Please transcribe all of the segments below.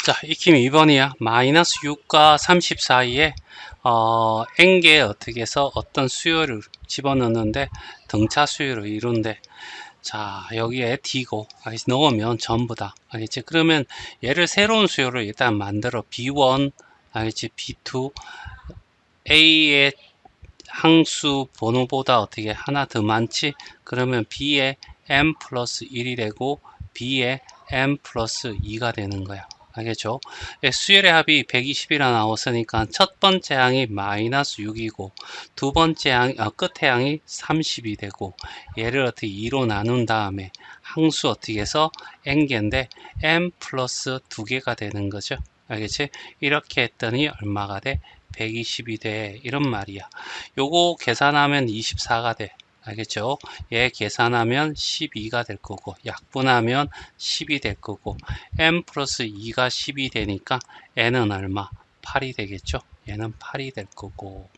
자, 익힘 2번이야. 마이너스 6과 30 사이에 n개 어떻게 해서 어떤 수요를 집어넣는데 등차 수요를 이룬대. 자, 여기에 d고 알겠지? 넣으면 전부 다 알겠지? 그러면 얘를 새로운 수요를 일단 만들어. b1 알겠지? b2 a의 항수 번호보다 어떻게 하나 더 많지? 그러면 b의 m 플러스 1이 되고 b의 m 플러스 2가 되는 거야. 알겠죠? 수열의 합이 120이라 나왔으니까 첫 번째 항이 마이너스 6이고 두 번째 항, 끝에 항이 30이 되고 얘를 어떻게 2로 나눈 다음에 항수 어떻게 해서 n개인데 m 플러스 2개가 되는 거죠. 알겠지? 이렇게 했더니 얼마가 돼? 120이 돼. 이런 말이야. 요거 계산하면 24가 돼. 알겠죠? 얘 계산하면 12가 될 거고 약분하면 10이 될 거고 m 플러스 2가 10이 되니까 n은 얼마? 8이 되겠죠? 얘는 8이 될 거고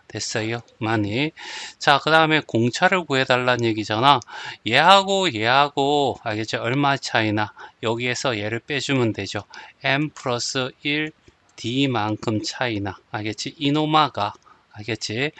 됐어요? 많이. 자, 그 다음에 공차를 구해달라는 얘기잖아. 얘하고 알겠죠? 얼마 차이나 여기에서 얘를 빼주면 되죠. m 플러스 1 d만큼 차이나 알겠지? 이노마가 알겠지?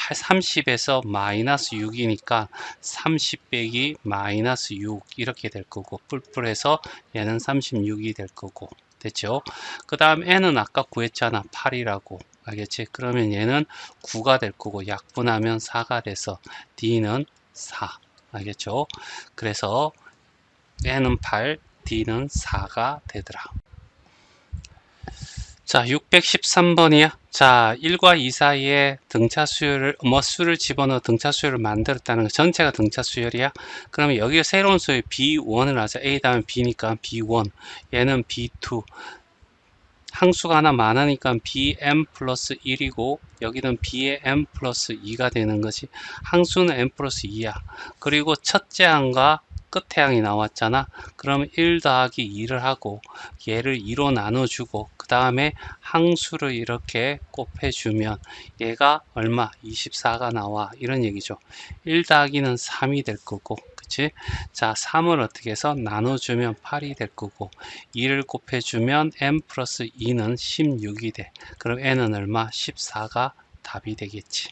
30에서 마이너스 6이니까 30 빼기 마이너스 6 이렇게 될 거고 뿔뿔해서 얘는 36이 될 거고 됐죠? 그 다음 n은 아까 구했잖아 8이라고 알겠지? 그러면 얘는 9가 될 거고 약분하면 4가 돼서 d는 4 알겠죠? 그래서 n은 8 d는 4가 되더라. 자, 613번이야. 자, 1과 2 사이에 등차 수열을, 수를 집어넣어 등차 수열을 만들었다는 거. 전체가 등차 수열이야. 그러면 여기에 새로운 수열 B1을 하자. A 다음에 B니까 B1. 얘는 B2. 항수가 하나 많으니까 bm 플러스 1이고 여기는 b의 m 플러스 2가 되는 거지. 항수는 m 플러스 2야. 그리고 첫째 항과 끝에 항이 나왔잖아. 그럼 1 더하기 2를 하고 얘를 2로 나눠주고 그 다음에 항수를 이렇게 곱해주면 얘가 얼마? 24가 나와. 이런 얘기죠. 1 더하기는 3이 될 거고 그치? 자, 3을 어떻게 해서 나눠주면 8이 될 거고 2를 곱해주면 m 플러스 2는 16이 돼. 그럼 n은 얼마? 14가 답이 되겠지.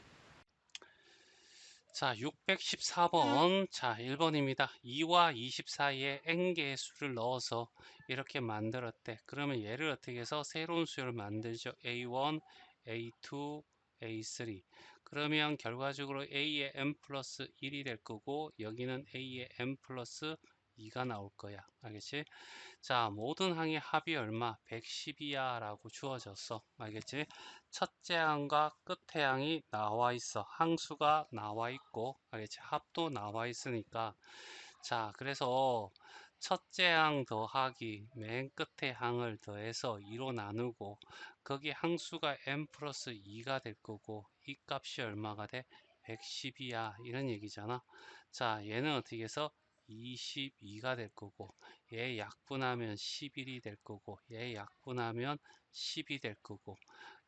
자, 614번. 자, 1번입니다. 2와 20 사이에 n개의 수를 넣어서 이렇게 만들었대. 그러면 얘를 어떻게 해서 새로운 수를 만들죠? A1, A2, A3. 그러면 결과적으로 A의 m 플러스 1이 될 거고 여기는 A의 m 플러스 2가 나올 거야. 알겠지? 자, 모든 항의 합이 얼마? 110이야 라고 주어졌어. 알겠지? 첫째 항과 끝의 항이 나와 있어. 항수가 나와 있고, 알겠지? 합도 나와 있으니까. 자, 그래서 첫째 항 더하기 맨 끝의 항을 더해서 2로 나누고, 거기 항수가 m 플러스 2가 될 거고, 이 값이 얼마가 돼? 110이야. 이런 얘기잖아. 자, 얘는 어떻게 해서 22가 될 거고 얘 약분하면 11이 될 거고 얘 약분하면 10이 될 거고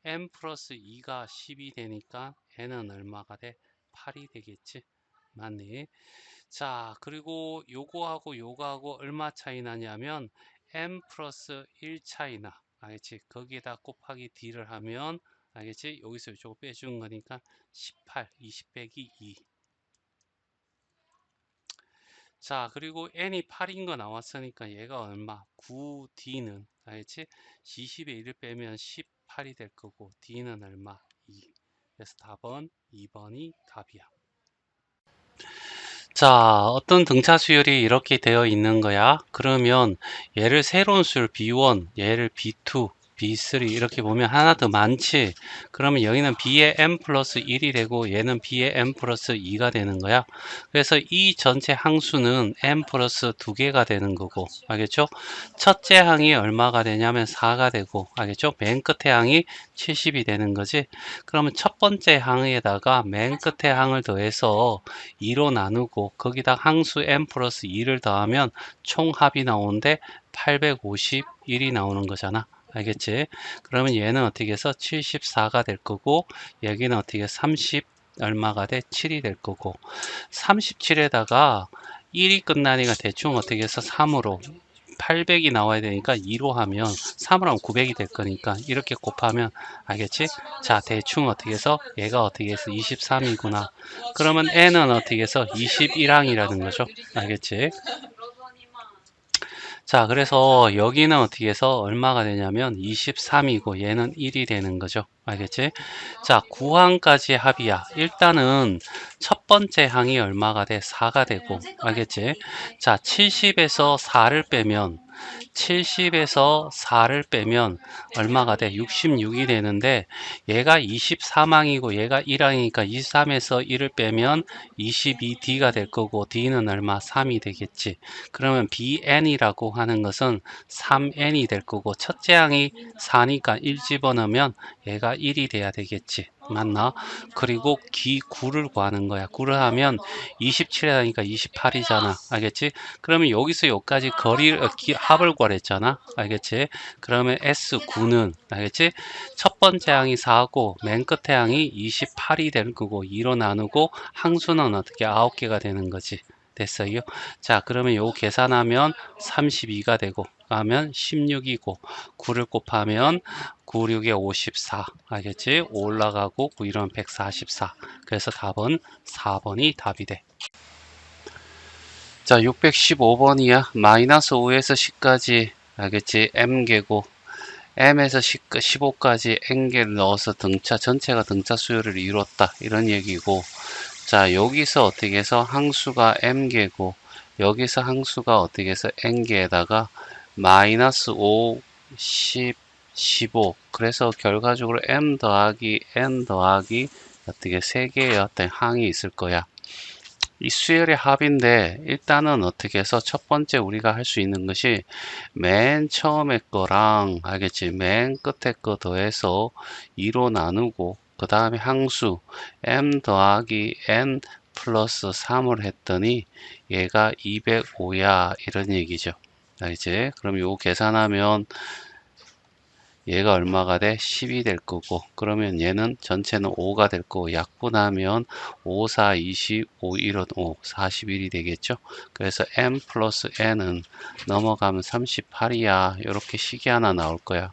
m 플러스 2가 10이 되니까 n은 얼마가 돼? 8이 되겠지. 맞니? 자, 그리고 요거하고 얼마 차이 나냐면 m 플러스 1 차이 나. 알겠지? 거기에다 곱하기 d를 하면 알겠지? 여기서 이쪽을 빼준 거니까 18, 20 빼기 2. 자, 그리고 n이 8인 거 나왔으니까 얘가 얼마? 9d는 알겠지? 20에 1을 빼면 18이 될 거고 d는 얼마? 2. 그래서 답은 2번이 답이야. 자, 어떤 등차 수열이 이렇게 되어 있는 거야. 그러면 얘를 새로운 수열 B1, 얘를 B2, B3 이렇게 보면 하나 더 많지. 그러면 여기는 B의 M 플러스 1이 되고 얘는 B의 M 플러스 2가 되는 거야. 그래서 이 전체 항수는 M 플러스 2개가 되는 거고 알겠죠? 첫째 항이 얼마가 되냐면 4가 되고 알겠죠? 맨 끝에 항이 70이 되는 거지. 그러면 첫 번째 항에다가 맨 끝에 항을 더해서 2로 나누고 거기다 항수 m 플러스 2를 더하면 총합이 나오는데 851이 나오는 거잖아. 알겠지? 그러면 얘는 어떻게 해서 74가 될 거고 여기는 어떻게 30 얼마가 돼? 7이 될 거고 37에다가 1이 끝나니까 대충 어떻게 해서 3으로 800이 나와야 되니까 2로 하면 3으로 하면 900이 될 거니까 이렇게 곱하면 알겠지? 자, 대충 어떻게 해서 얘가 어떻게 해서 23이구나. 그러면 n은 어떻게 해서 21항이라는 거죠. 알겠지? 자, 그래서 여기는 어떻게 해서 얼마가 되냐면 23이고 얘는 1이 되는 거죠. 알겠지? 자, 9항까지 합이야. 일단은 첫 번째 항이 얼마가 돼? 4가 되고. 알겠지? 자, 70에서 4를 빼면 70에서 4를 빼면 얼마가 돼? 66이 되는데 얘가 23항이고 얘가 1항이니까 23에서 1을 빼면 22D가 될 거고 D는 얼마? 3이 되겠지. 그러면 BN이라고 하는 것은 3N이 될 거고 첫째 항이 4니까 1 집어넣으면 얘가 1이 돼야 되겠지. 맞나? 그리고 9를 구하는 거야. 9를 하면 27에 하니까 28이잖아. 알겠지? 그러면 여기서 여기까지 합을 구하랬잖아. 알겠지? 그러면 S9는 알겠지? 첫 번째 항이 4고 맨 끝에 항이 28이 될 거고 2로 나누고 항수는 어떻게 9개가 되는 거지. 됐어요? 자, 그러면 요 계산하면 32가 되고 하면 16이고 9를 곱하면 9, 6에 54 알겠지? 5 올라가고 9, 이러면 144 그래서 답은 4번이 답이 돼. 자, 615번이야. 마이너스 5에서 10까지 알겠지? m개고 m에서 15까지 n개를 넣어서 등차 전체가 등차 수열을 이뤘다 이런 얘기고, 자, 여기서 어떻게 해서 항수가 m개고 여기서 항수가 어떻게 해서 n개에다가 마이너스 5, 10, 15 그래서 결과적으로 m 더하기 n 더하기 어떻게 3개의 어떤 항이 있을 거야. 이 수열의 합인데 일단은 어떻게 해서 첫 번째 우리가 할 수 있는 것이 맨 처음에 거랑 알겠지? 맨 끝에 거 더해서 2로 나누고 그 다음에 항수 m 더하기 n 플러스 3을 했더니 얘가 205야 이런 얘기죠. 알겠지? 그럼 요거 계산하면 얘가 얼마가 돼? 10이 될 거고, 그러면 얘는 전체는 5가 될 거고 약분하면 5, 4, 20, 5, 1은 5, 41이 되겠죠. 그래서 m 플러스 n은 넘어가면 38이야 이렇게 식이 하나 나올 거야.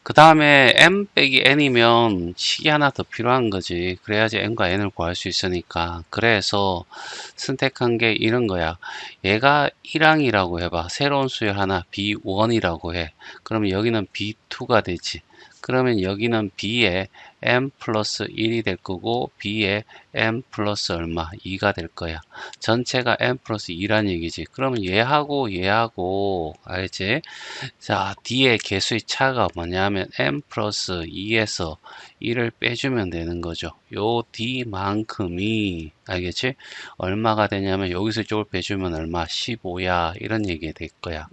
그 다음에 m 빼기 n이면 식이 하나 더 필요한 거지. 그래야지 m과 n을 구할 수 있으니까. 그래서 선택한 게 이런 거야. 얘가 1항이라고 해봐. 새로운 수열 하나 B1이라고 해. 그러면 여기는 B2가 되지. 그러면 여기는 B에 m 플러스 1이 될 거고 B에 m 플러스 얼마? 2가 될 거야. 전체가 m 플러스 2란 얘기지. 그러면 얘하고 알지? 자, D의 개수의 차가 뭐냐면 m 플러스 2에서 1을 빼주면 되는 거죠. 요 D만큼이 알겠지? 얼마가 되냐면 여기서 이쪽을 빼주면 얼마? 15야 이런 얘기 될 거야.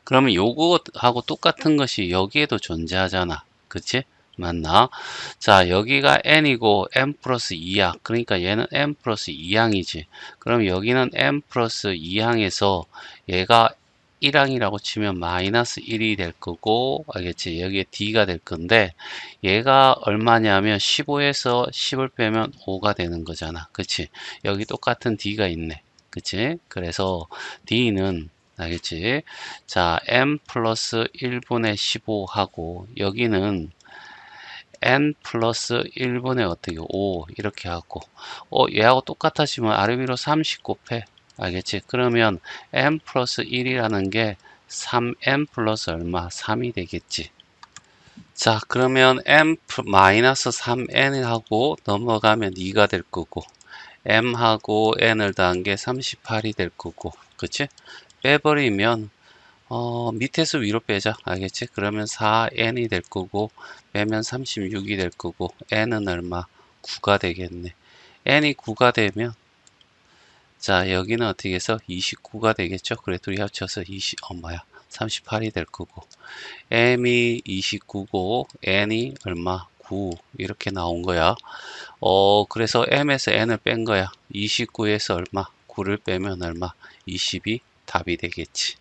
그러면 요거하고 똑같은 것이 여기에도 존재하잖아. 그치? 맞나? 자, 여기가 n이고 m 플러스 2야. 그러니까 얘는 m 플러스 2항이지. 그럼 여기는 m 플러스 2항에서 얘가 1항이라고 치면 마이너스 1이 될 거고, 알겠지? 여기에 d가 될 건데, 얘가 얼마냐면 15에서 10을 빼면 5가 되는 거잖아. 그치? 여기 똑같은 d가 있네. 그치? 그래서 d는 알겠지? 자, m 플러스 1분의 15 하고 여기는 n 플러스 1분의 어떻게 5 이렇게 하고 얘하고 똑같아지면 아래 위로 30 곱해. 알겠지? 그러면 m 플러스 1이라는 게 3m 플러스 얼마? 3이 되겠지. 자, 그러면 m 마이너스 3n 하고 넘어가면 2가 될 거고 m하고 n을 더한 게 38이 될 거고, 그치? 빼버리면 밑에서 위로 빼자. 알겠지? 그러면 4n이 될 거고 빼면 36이 될 거고 n은 얼마? 9가 되겠네. n이 9가 되면 자, 여기는 어떻게 해서 29가 되겠죠? 그래 둘이 합쳐서 38이 될 거고 m이 29고 n이 얼마? 9 이렇게 나온 거야. 그래서 m에서 n을 뺀 거야. 29에서 얼마? 9를 빼면 얼마? 20이 답이 되겠지.